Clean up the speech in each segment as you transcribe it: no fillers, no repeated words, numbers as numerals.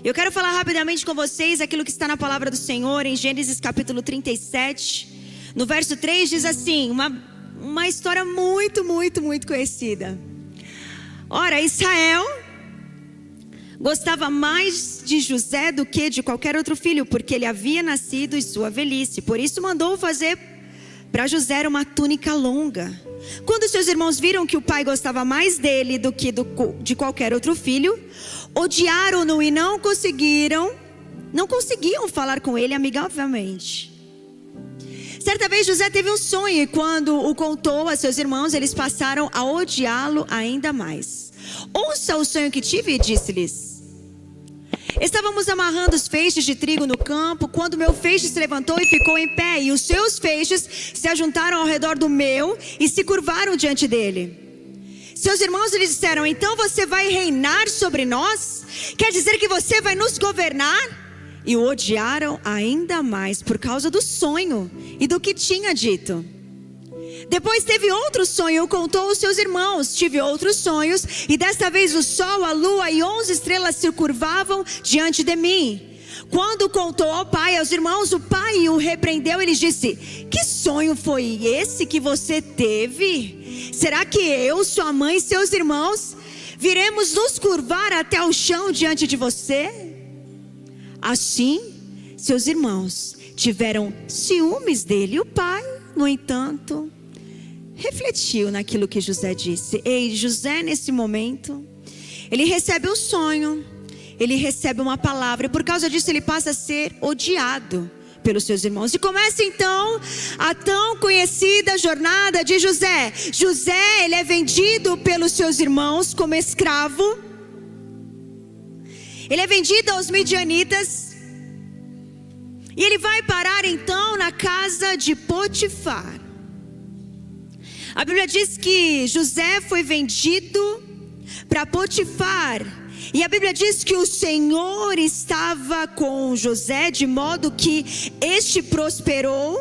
Eu quero falar rapidamente com vocês aquilo que está na palavra do Senhor em Gênesis capítulo 37. No verso 3 diz assim, uma história muito conhecida. Ora, Israel gostava mais de José do que de qualquer outro filho, porque ele havia nascido em sua velhice. Por isso mandou fazer para José uma túnica longa. Quando seus irmãos viram que o pai gostava mais dele do que de qualquer outro filho, odiaram-no e não conseguiam falar com ele amigavelmente. Certa vez José teve um sonho e quando o contou a seus irmãos, eles passaram a odiá-lo ainda mais. Ouça o sonho que tive, e disse-lhes: estávamos amarrando os feixes de trigo no campo, quando meu feixe se levantou e ficou em pé, e os seus feixes se ajuntaram ao redor do meu e se curvaram diante dele. Seus irmãos lhe disseram: então você vai reinar sobre nós? Quer dizer que você vai nos governar? E o odiaram ainda mais por causa do sonho e do que tinha dito. Depois teve outro sonho, contou aos seus irmãos: tive outros sonhos, e desta vez o sol, a lua e 11 estrelas se curvavam diante de mim. Quando contou ao pai e aos irmãos, o pai o repreendeu e lhes disse: que sonho foi esse que você teve? Será que eu, sua mãe e seus irmãos viremos nos curvar até o chão diante de você? Assim, seus irmãos tiveram ciúmes dele. O pai, no entanto, refletiu naquilo que José disse. E José, nesse momento, ele recebe um sonho, ele recebe uma palavra, e por causa disso ele passa a ser odiado pelos seus irmãos. E começa então a tão conhecida jornada de José. José, ele é vendido pelos seus irmãos como escravo. Ele é vendido aos midianitas. E ele vai parar então na casa de Potifar. A Bíblia diz que José foi vendido para Potifar. E a Bíblia diz que o Senhor estava com José, de modo que este prosperou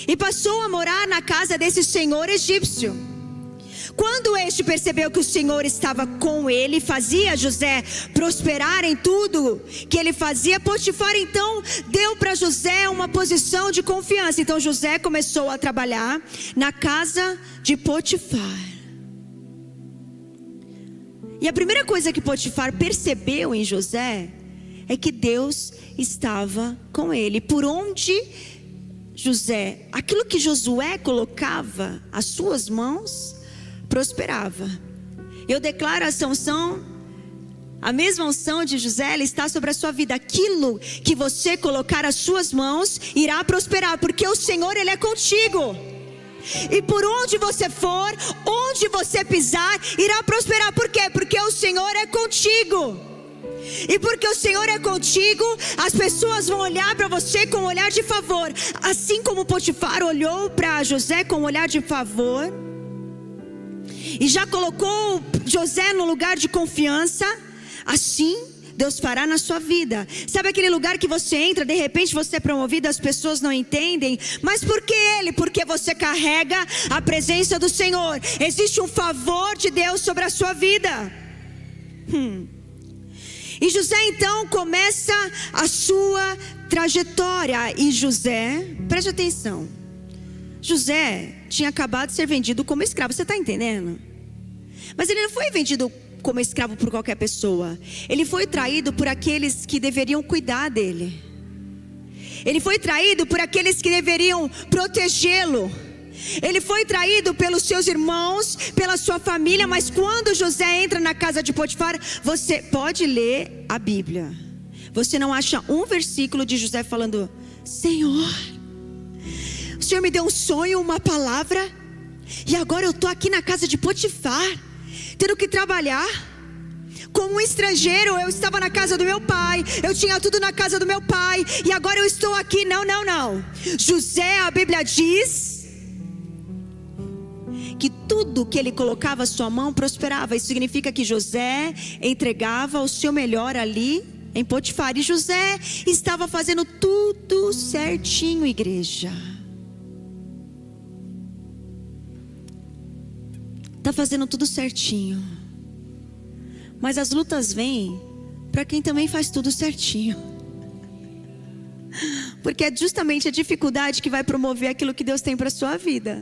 e passou a morar na casa desse senhor egípcio. Quando este percebeu que o Senhor estava com ele, fazia José prosperar em tudo que ele fazia, Potifar então deu para José uma posição de confiança. Então José começou a trabalhar na casa de Potifar. E a primeira coisa que Potifar percebeu em José é que Deus estava com ele. Por onde José, aquilo que Josué colocava as suas mãos, prosperava. Eu declaro essa unção, a mesma unção de José, ela está sobre a sua vida. Aquilo que você colocar as suas mãos irá prosperar, porque o Senhor, ele é contigo. E por onde você for, onde você pisar, irá prosperar. Por quê? Porque o Senhor é contigo. E porque o Senhor é contigo, as pessoas vão olhar para você com um olhar de favor. Assim como Potifar olhou para José com um olhar de favor, e já colocou José no lugar de confiança, assim Deus fará na sua vida. Sabe aquele lugar que você entra, de repente você é promovido, as pessoas não entendem, mas por que ele? Porque você carrega a presença do Senhor. Existe um favor de Deus sobre a sua vida. E José então começa a sua trajetória. E José, preste atenção, José tinha acabado de ser vendido como escravo. Você está entendendo? Mas ele não foi vendido como escravo por qualquer pessoa. Ele foi traído por aqueles que deveriam cuidar dele. Ele foi traído por aqueles que deveriam protegê-lo. Ele foi traído pelos seus irmãos, pela sua família. Mas quando José entra na casa de Potifar, você pode ler a Bíblia, você não acha um versículo de José falando: Senhor, o Senhor me deu um sonho, uma palavra, e agora eu estou aqui na casa de Potifar, tendo que trabalhar como um estrangeiro. Eu estava na casa do meu pai, eu tinha tudo na casa do meu pai, e agora eu estou aqui. Não. José, a Bíblia diz que tudo que ele colocava a sua mão prosperava. Isso significa que José entregava o seu melhor ali em Potifar. E José estava fazendo tudo certinho, igreja. Está fazendo tudo certinho. Mas as lutas vêm para quem também faz tudo certinho. Porque é justamente a dificuldade que vai promover aquilo que Deus tem para a sua vida.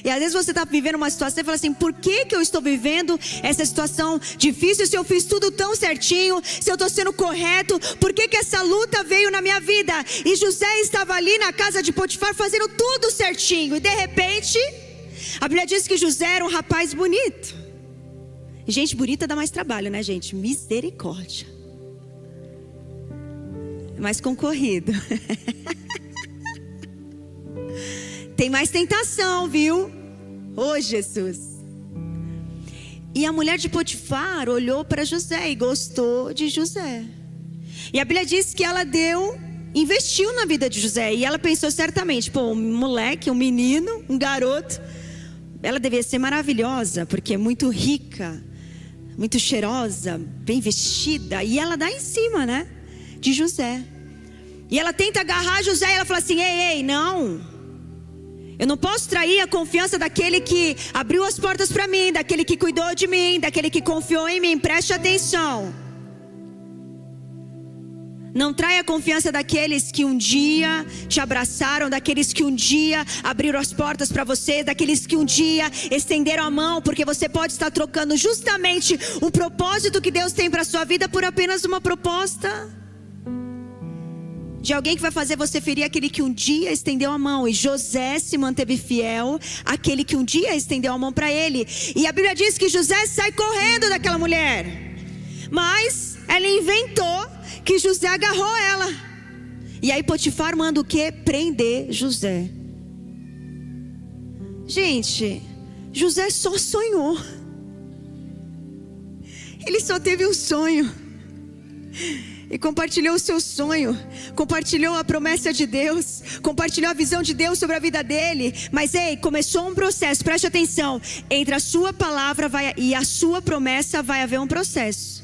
E às vezes você está vivendo uma situação e fala assim: por que eu estou vivendo essa situação difícil se eu fiz tudo tão certinho, se eu estou sendo correto? Por que essa luta veio na minha vida? E José estava ali na casa de Potifar fazendo tudo certinho. E de repente, a Bíblia diz que José era um rapaz bonito. E gente bonita dá mais trabalho, né, gente? Misericórdia. É mais concorrido. Tem mais tentação, viu? Ô, Jesus. E a mulher de Potifar olhou para José e gostou de José. E a Bíblia diz que ela investiu na vida de José. E ela pensou certamente: pô, um moleque, um menino, um garoto, ela devia ser maravilhosa, porque é muito rica, muito cheirosa, bem vestida. E ela dá em cima, né, de José. E ela tenta agarrar José e ela fala assim: ei, não. Eu não posso trair a confiança daquele que abriu as portas para mim, daquele que cuidou de mim, daquele que confiou em mim. Preste atenção. Não traia a confiança daqueles que um dia te abraçaram, daqueles que um dia abriram as portas para você, daqueles que um dia estenderam a mão, porque você pode estar trocando justamente o propósito que Deus tem para a sua vida por apenas uma proposta de alguém que vai fazer você ferir aquele que um dia estendeu a mão. E José se manteve fiel àquele que um dia estendeu a mão para ele. E a Bíblia diz que José sai correndo daquela mulher, mas ela inventou que José agarrou ela. E aí Potifar manda o quê? Prender José. Gente, José só sonhou. Ele só teve um sonho e compartilhou o seu sonho, compartilhou a promessa de Deus, compartilhou a visão de Deus sobre a vida dele. Mas começou um processo, preste atenção. Entre a sua palavra e a sua promessa vai haver um processo.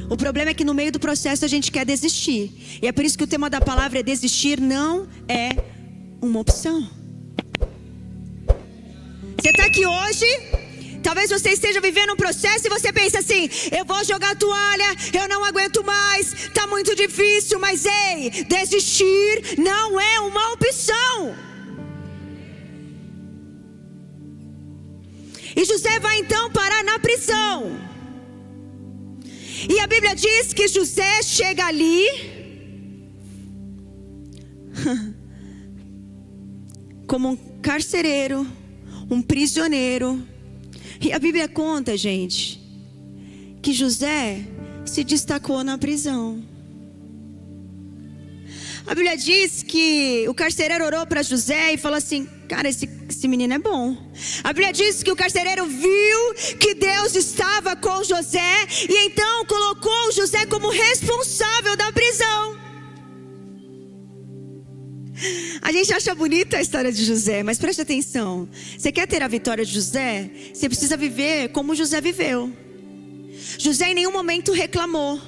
O problema é que no meio do processo a gente quer desistir. E é por isso que o tema da palavra é: desistir não é uma opção. Você está aqui hoje, talvez você esteja vivendo um processo e você pensa assim: eu vou jogar a toalha, eu não aguento mais, está muito difícil. Mas desistir não é uma opção. E José vai então parar na prisão. E a Bíblia diz que José chega ali como um carcereiro, um prisioneiro. E a Bíblia conta, gente, que José se destacou na prisão. A Bíblia diz que o carcereiro orou para José e falou assim: cara, esse menino é bom. A Bíblia diz que o carcereiro viu que Deus estava com José e então colocou José como responsável da prisão. A gente acha bonita a história de José, mas preste atenção. Você quer ter a vitória de José? Você precisa viver como José viveu. José em nenhum momento reclamou.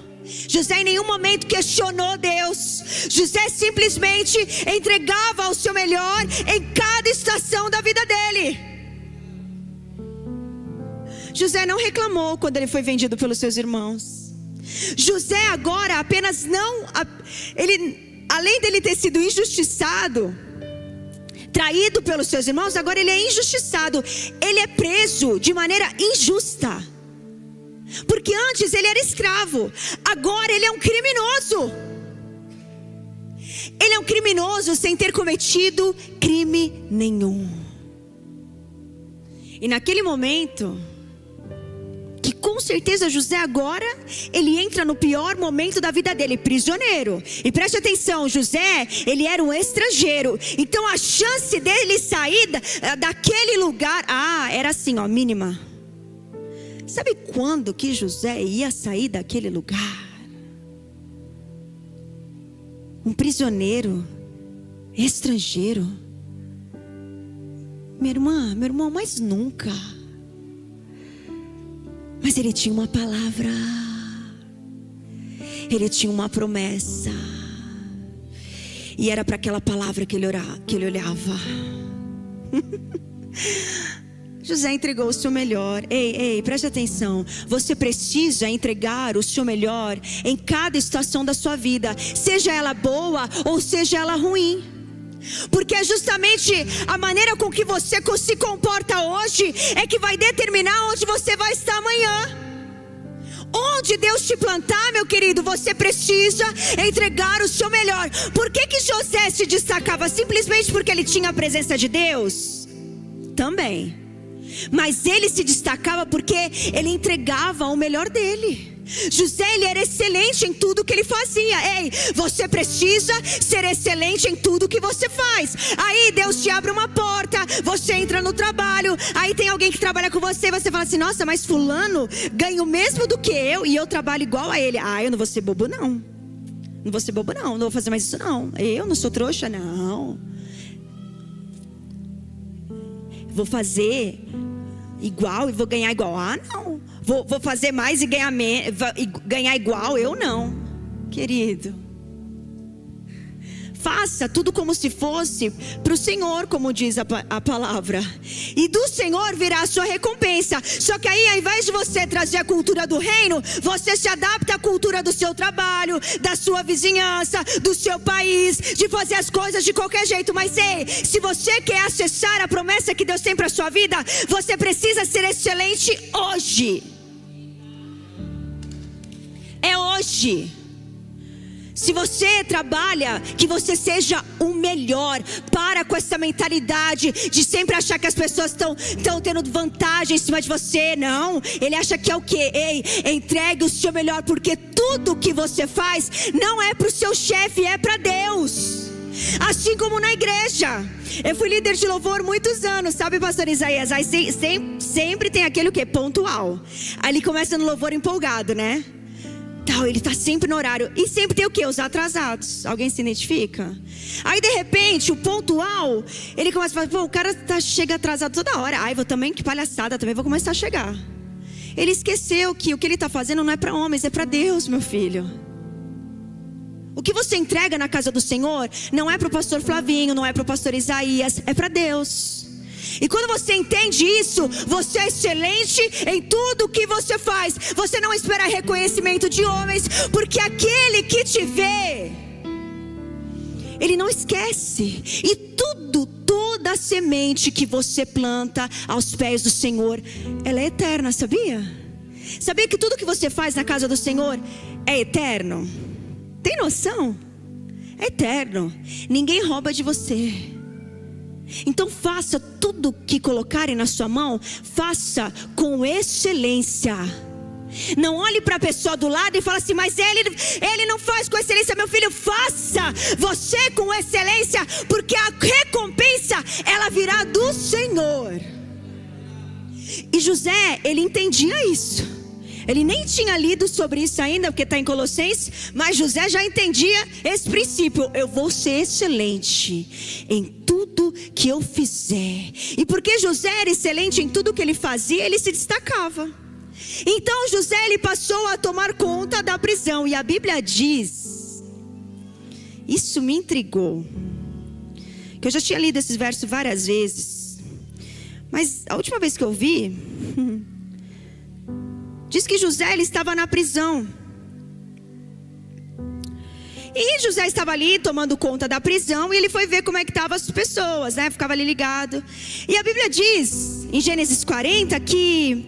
José em nenhum momento questionou Deus. José simplesmente entregava o seu melhor em cada estação da vida dele. José não reclamou quando ele foi vendido pelos seus irmãos. José agora apenas além dele ter sido injustiçado, traído pelos seus irmãos, agora ele é injustiçado. Ele é preso de maneira injusta. Porque antes ele era escravo, agora ele é um criminoso. Ele é um criminoso sem ter cometido crime nenhum. E naquele momento, que com certeza José agora, ele entra no pior momento da vida dele, prisioneiro. E preste atenção, José, ele era um estrangeiro. Então a chance dele sair daquele lugar, era assim, mínima. Sabe quando que José ia sair daquele lugar? Um prisioneiro, estrangeiro. Minha irmã, meu irmão, mas nunca. Mas ele tinha uma palavra. Ele tinha uma promessa. E era para aquela palavra que ele olhava. José entregou o seu melhor. Ei, preste atenção. Você precisa entregar o seu melhor em cada situação da sua vida, seja ela boa ou seja ela ruim. Porque é justamente a maneira com que você se comporta hoje é que vai determinar onde você vai estar amanhã. Onde Deus te plantar, meu querido, você precisa entregar o seu melhor. Por que José se destacava? Simplesmente porque ele tinha a presença de Deus? Também. Mas ele se destacava porque ele entregava o melhor dele. José, ele era excelente em tudo que ele fazia. Ei, você precisa ser excelente em tudo que você faz. Aí Deus te abre uma porta, você entra no trabalho, aí tem alguém que trabalha com você, você fala assim: nossa, mas fulano ganha o mesmo do que eu e eu trabalho igual a ele. Ah, eu não vou ser bobo não. Não vou ser bobo não vou fazer mais isso não. Eu não sou trouxa não. Vou fazer igual e vou ganhar igual. Ah, não. Vou fazer mais e ganhar igual. Eu não, querido. Faça tudo como se fosse para o Senhor, como diz a palavra. E do Senhor virá a sua recompensa. Só que aí, ao invés de você trazer a cultura do reino, você se adapta à cultura do seu trabalho, da sua vizinhança, do seu país, de fazer as coisas de qualquer jeito. Mas ei, se você quer acessar a promessa que Deus tem para a sua vida, você precisa ser excelente hoje. É hoje. Se você trabalha, que você seja o melhor. Para com essa mentalidade de sempre achar que as pessoas estão tendo vantagem em cima de você. Não, ele acha que é o quê? Ei, entregue o seu melhor, porque tudo que você faz não é para o seu chefe, é para Deus. Assim como na igreja. Eu fui líder de louvor muitos anos, sabe, pastor Isaías? Aí sempre tem aquele o quê? Pontual. Aí ele começa no louvor empolgado, né? Ele está sempre no horário. E sempre tem o quê? Os atrasados. Alguém se identifica? Aí de repente o pontual, ele começa a falar: pô, o cara chega atrasado toda hora. Ai, vou também, que palhaçada, também vou começar a chegar. Ele esqueceu que o que ele está fazendo não é para homens, é para Deus, meu filho. O que você entrega na casa do Senhor não é para o pastor Flavinho, não é para o pastor Isaías, é para Deus. E quando você entende isso, você é excelente em tudo que você faz. Você não espera reconhecimento de homens, porque aquele que te vê, ele não esquece. E toda semente que você planta aos pés do Senhor, ela é eterna, sabia? Sabia que tudo que você faz na casa do Senhor é eterno? Tem noção? É eterno. Ninguém rouba de você. Então faça tudo que colocarem na sua mão, faça com excelência. Não olhe para a pessoa do lado e fale assim: mas ele não faz com excelência. Meu filho, faça você com excelência, porque a recompensa, ela virá do Senhor. E José, ele entendia isso. Ele nem tinha lido sobre isso ainda, porque está em Colossenses, mas José já entendia esse princípio: eu vou ser excelente em tudo que eu fizer. E porque José era excelente em tudo que ele fazia, ele se destacava. Então José, ele passou a tomar conta da prisão. E a Bíblia diz, isso me intrigou, que eu já tinha lido esses versos várias vezes, mas a última vez que eu vi, diz que José, ele estava na prisão. E José estava ali tomando conta da prisão, e ele foi ver como é que estavam as pessoas, né? Ficava ali ligado. E a Bíblia diz, em Gênesis 40, que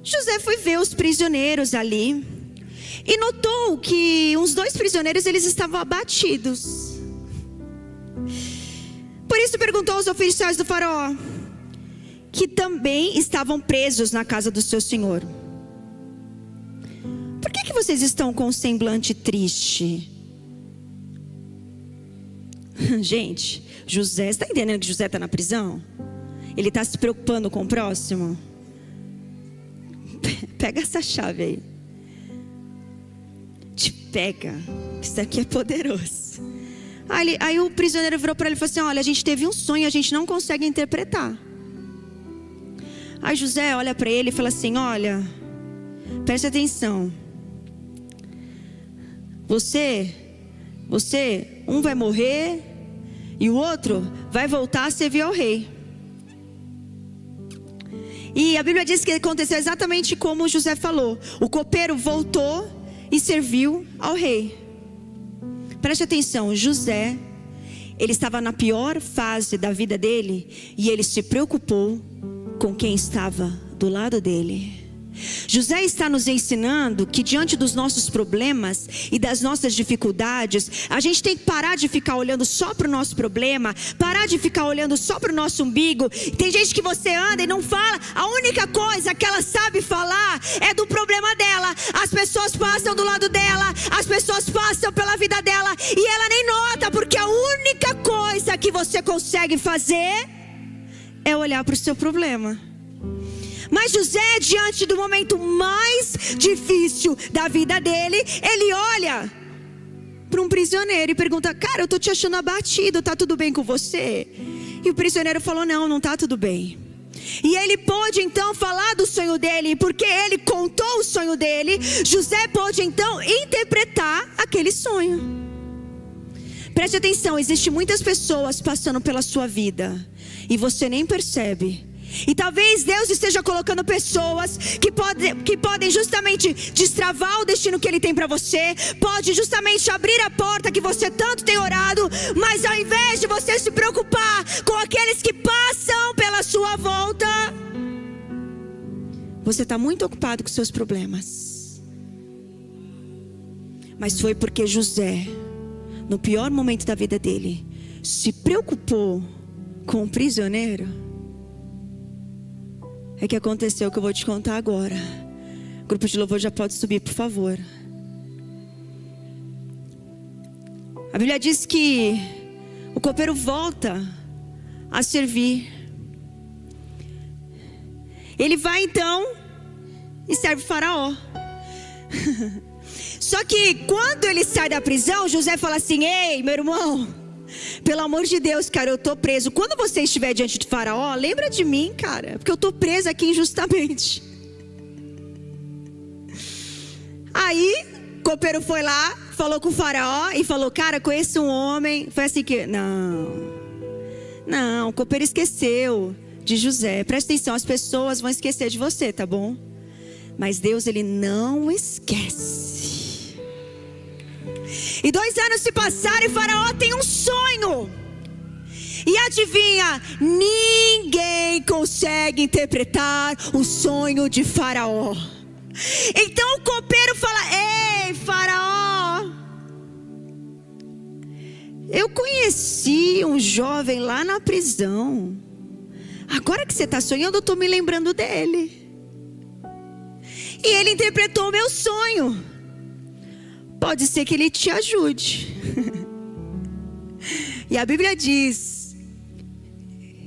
José foi ver os prisioneiros ali, e notou que uns 2 prisioneiros, eles estavam abatidos. Por isso perguntou aos oficiais do faraó, que também estavam presos na casa do seu senhor: por que vocês estão com um semblante triste? Gente, José, você está entendendo que José está na prisão? Ele está se preocupando com o próximo? Pega essa chave aí. Te pega, isso aqui é poderoso. Aí o prisioneiro virou para ele e falou assim: olha, a gente teve um sonho, a gente não consegue interpretar. Aí José olha para ele e fala assim: olha, preste atenção. Você, um vai morrer e o outro vai voltar a servir ao rei. E a Bíblia diz que aconteceu exatamente como José falou. O copeiro voltou e serviu ao rei. Preste atenção, José, ele estava na pior fase da vida dele e ele se preocupou com quem estava do lado dele. José está nos ensinando que diante dos nossos problemas e das nossas dificuldades, a gente tem que parar de ficar olhando só para o nosso problema, parar de ficar olhando só para o nosso umbigo. Tem gente que você anda e não fala, a única coisa que ela sabe falar é do problema dela. As pessoas passam do lado dela, as pessoas passam pela vida dela e ela nem nota, porque a única coisa que você consegue fazer é olhar para o seu problema. Mas José, diante do momento mais difícil da vida dele, ele olha para um prisioneiro e pergunta: cara, eu estou te achando abatido, está tudo bem com você? E o prisioneiro falou: não está tudo bem. E ele pôde então falar do sonho dele, porque ele contou o sonho dele. José pôde então interpretar aquele sonho. Preste atenção, existem muitas pessoas passando pela sua vida e você nem percebe. E talvez Deus esteja colocando pessoas que podem justamente destravar o destino que Ele tem para você. Pode justamente abrir a porta que você tanto tem orado. Mas ao invés de você se preocupar com aqueles que passam pela sua volta, você está muito ocupado com seus problemas. Mas foi porque José, no pior momento da vida dele, se preocupou com o prisioneiro, é que aconteceu o que eu vou te contar agora. O grupo de louvor já pode subir, por favor. A Bíblia diz que o copeiro volta a servir. Ele vai então e serve o faraó. Só que quando ele sai da prisão, José fala assim: ei, meu irmão, pelo amor de Deus, cara, eu tô preso. Quando você estiver diante de faraó, lembra de mim, cara, porque eu tô preso aqui injustamente. Aí, o copeiro foi lá, falou com o faraó e falou: cara, conheço um homem. Foi assim que... Não, o copeiro esqueceu de José. Presta atenção, as pessoas vão esquecer de você, tá bom? Mas Deus, Ele não esquece. E 2 anos se passaram e Faraó tem um sonho. E adivinha, ninguém consegue interpretar o sonho de Faraó. Então o copeiro fala: ei, Faraó, eu conheci um jovem lá na prisão. Agora que você está sonhando, eu estou me lembrando dele. E ele interpretou o meu sonho. Pode ser que ele te ajude. E a Bíblia diz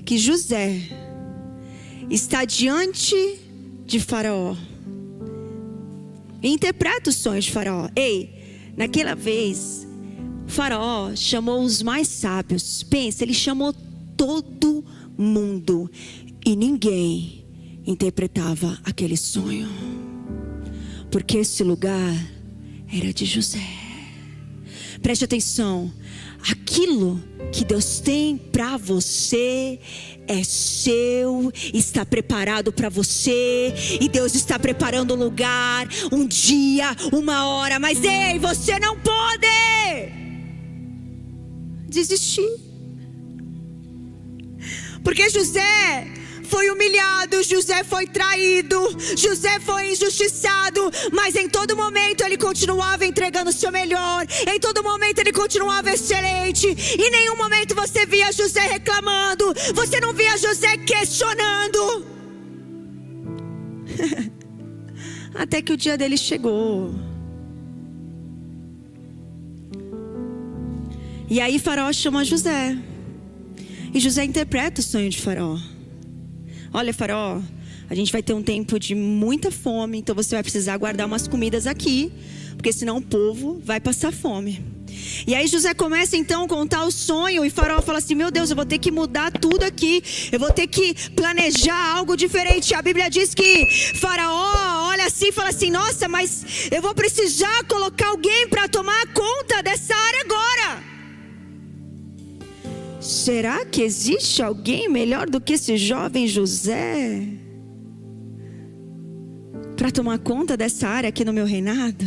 que José está diante de Faraó e interpreta os sonhos de Faraó. Ei, naquela vez, Faraó chamou os mais sábios. Pensa, ele chamou todo mundo e ninguém interpretava aquele sonho, porque esse lugar era de José. Preste atenção, aquilo que Deus tem para você é seu, está preparado para você, e Deus está preparando um lugar, um dia, uma hora. Mas ei, você não pode desistir, porque José foi humilhado, José foi traído, José foi injustiçado, mas em todo momento ele continuava entregando o seu melhor, em todo momento ele continuava excelente. Em nenhum momento você via José reclamando, você não via José questionando. Até que o dia dele chegou. E aí Faraó chama José, e José interpreta o sonho de Faraó. Olha, Faraó, a gente vai ter um tempo de muita fome, então você vai precisar guardar umas comidas aqui, porque senão o povo vai passar fome. E aí José começa então a contar o sonho, e Faraó fala assim: meu Deus, eu vou ter que mudar tudo aqui, eu vou ter que planejar algo diferente. A Bíblia diz que Faraó olha assim e fala assim: nossa, mas eu vou precisar colocar alguém para tomar conta dessa área agora. Será que existe alguém melhor do que esse jovem José? para tomar conta dessa área aqui no meu reinado?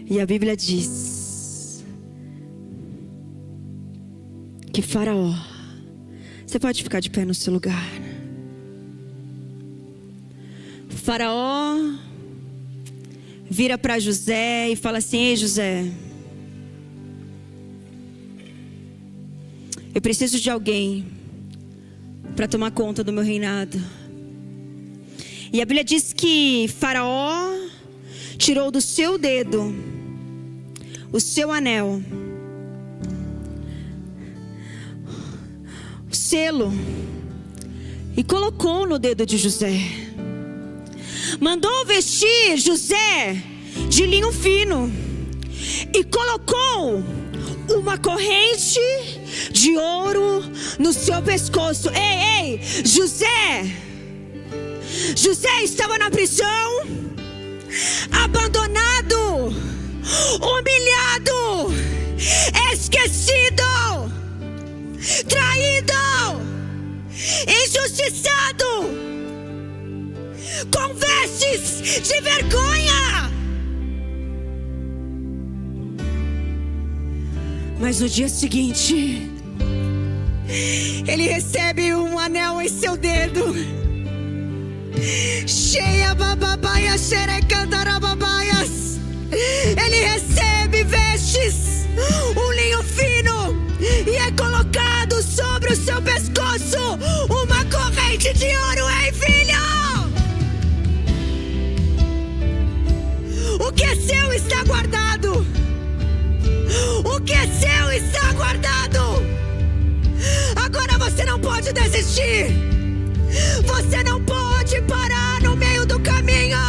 E a Bíblia diz que Faraó, você pode ficar de pé no seu lugar. Faraó vira para José e fala assim: ei, José, eu preciso de alguém para tomar conta do meu reinado. E a Bíblia diz que Faraó tirou do seu dedo o seu anel, o selo, e colocou no dedo de José. Mandou vestir José de linho fino e colocou uma corrente de ouro no seu pescoço. Ei, José estava na prisão, abandonado, humilhado, esquecido, traído, injustiçado, com vestes de vergonha. Mas no dia seguinte, ele recebe um anel em seu dedo. Cheia bababaia, xerecantarababaias. Ele recebe vestes, um linho fino, e é colocado sobre o seu pescoço uma corrente de ouro. Ei, filho! O que é seu está guardado. O que é seu está guardado. Agora você não pode desistir. Você não pode parar no meio do caminho.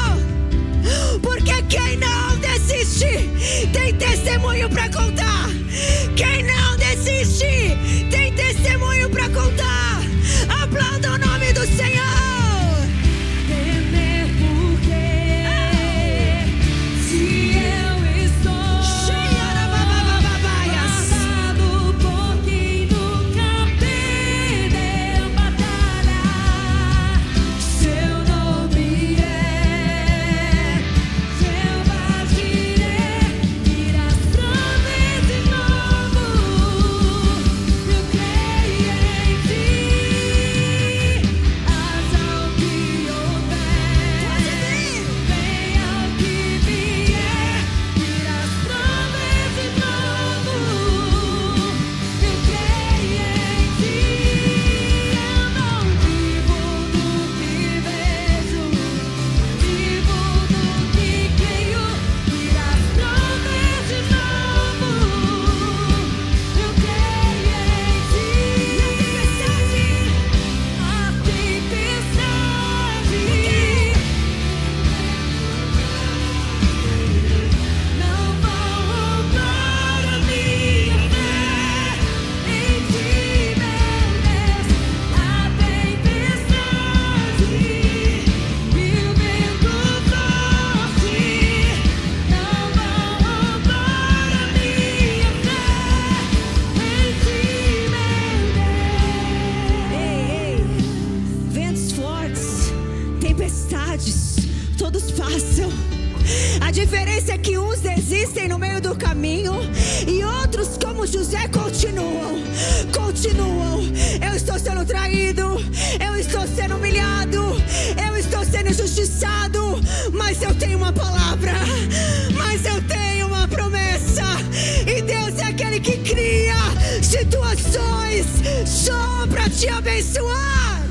Porque quem não desiste tem testemunho para contar. Quem não desiste tem testemunho para contar. Aplauda o nome do Senhor. Todos passam. A diferença é que uns desistem no meio do caminho e outros, como José, continuam. Eu estou sendo traído, eu estou sendo humilhado, eu estou sendo injustiçado, mas eu tenho uma palavra, mas eu tenho uma promessa. E Deus é aquele que cria situações só para te abençoar.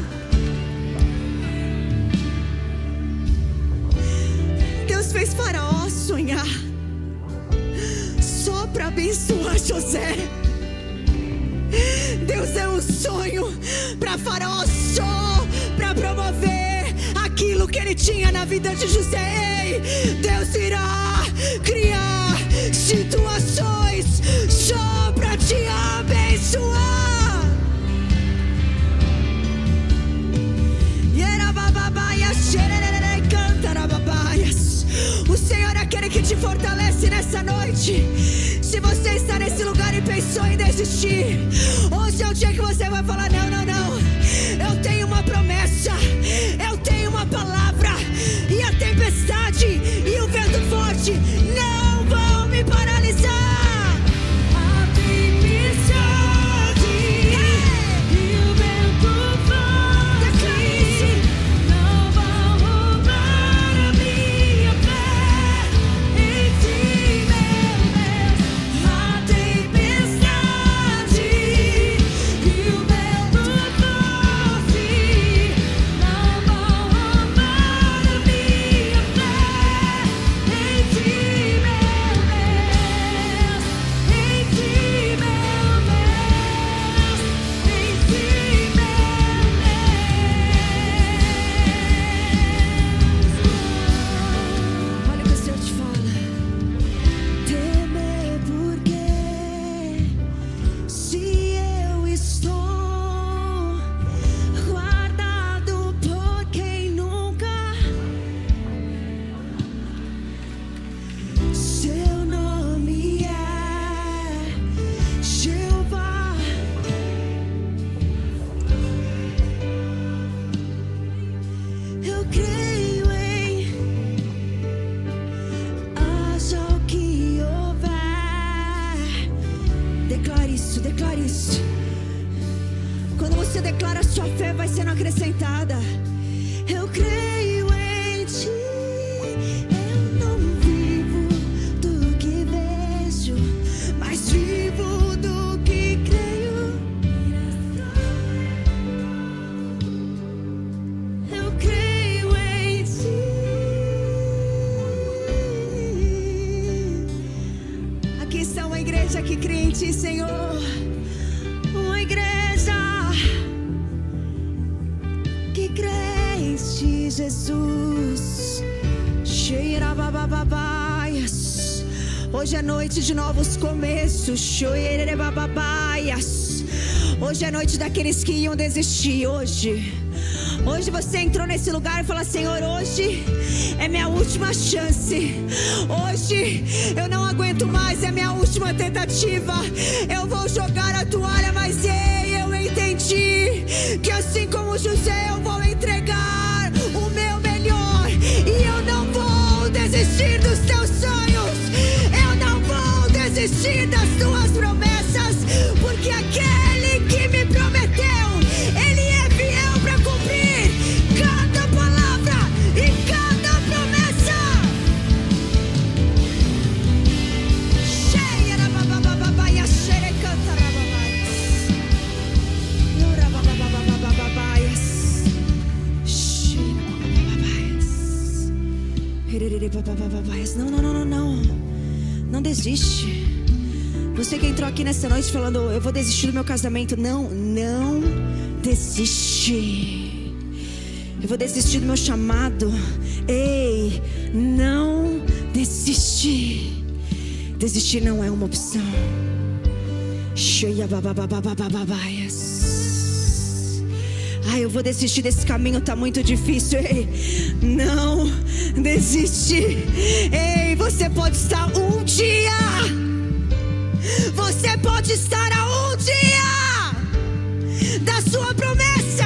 Deus fez Faraó sonhar só para abençoar José. Deus deu um sonho para Faraó só para promover aquilo que ele tinha na vida de José. Ei, Deus irá criar situações só para te abençoar. O Senhor é aquele que te fortalece nessa noite. Se você está nesse lugar e pensou em desistir, hoje é o dia que você vai falar: não, eu tenho uma promessa. sua fé vai sendo acrescentada. Eu creio em ti. Eu não vivo do que vejo, mas vivo do que creio. Eu creio em ti. Aqui está uma igreja que crê em ti, Senhor. Uma igreja que crê em ti, Jesus. Hoje é noite de novos começos. Hoje é noite daqueles que iam desistir. Hoje você entrou nesse lugar e falou: Senhor, hoje é minha última chance. Hoje eu não aguento mais, é minha última tentativa. Eu vou jogar a toalha, mas eu entendi que assim como José eu vou entregar o meu melhor. E eu não vou desistir dos teus sonhos. Eu não vou desistir das tuas promessas, porque aquele que me prometeu, ele é fiel para cumprir cada palavra e cada promessa. Cheia da babababaia, xerecanta rababaias. Ura babababababaias. Cheia babababaias. Não. Não desiste. Você que entrou aqui nessa noite falando: eu vou desistir do meu casamento. Não desiste. Eu vou desistir do meu chamado. Ei, não desiste. Desistir não é uma opção. Cheia babababababaias. Eu vou desistir desse caminho, tá muito difícil. Ei, não desiste. Ei, você pode estar um dia. Você pode estar a um dia da sua promessa.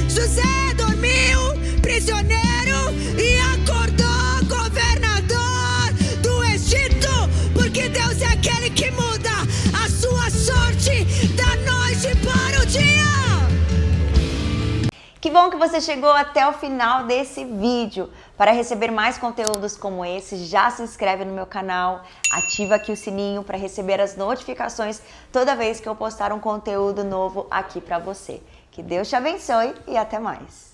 José dormiu prisioneiro e acordou governador do Egito, porque Deus é aquele que muda a sua sorte da noite para o dia. Que bom que você chegou até o final desse vídeo. Para receber mais conteúdos como esse, já se inscreve no meu canal, ativa aqui o sininho para receber as notificações toda vez que eu postar um conteúdo novo aqui para você. Que Deus te abençoe e até mais.